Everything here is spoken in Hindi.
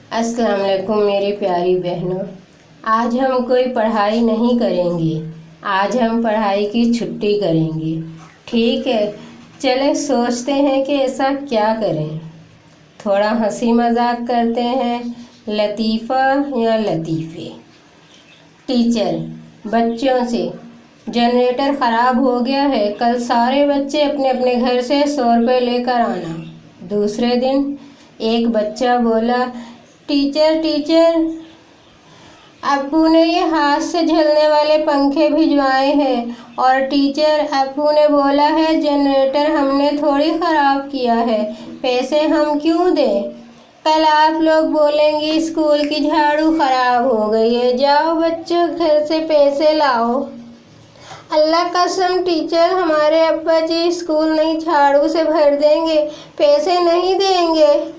अस्सलाम वालेकुम मेरी प्यारी बहनों। आज हम कोई पढ़ाई नहीं करेंगे। आज हम पढ़ाई की छुट्टी करेंगे। ठीक है, चले सोचते हैं कि ऐसा क्या करें। थोड़ा हंसी मजाक करते हैं, लतीफ़ा या लतीफ़े। टीचर बच्चों से, जनरेटर ख़राब हो गया है, कल सारे बच्चे अपने अपने घर से 100 रुपये लेकर आना। दूसरे दिन एक बच्चा बोला, टीचर अब्बू ने ये हाथ से झलने वाले पंखे भिजवाए हैं। और टीचर, अब्बू ने बोला है जनरेटर हमने थोड़ी ख़राब किया है, पैसे हम क्यों दें। कल आप लोग बोलेंगे स्कूल की झाड़ू ख़राब हो गई है, जाओ बच्चों घर से पैसे लाओ। अल्लाह कसम टीचर, हमारे अब्बा जी स्कूल नहीं झाड़ू से भर देंगे, पैसे नहीं देंगे।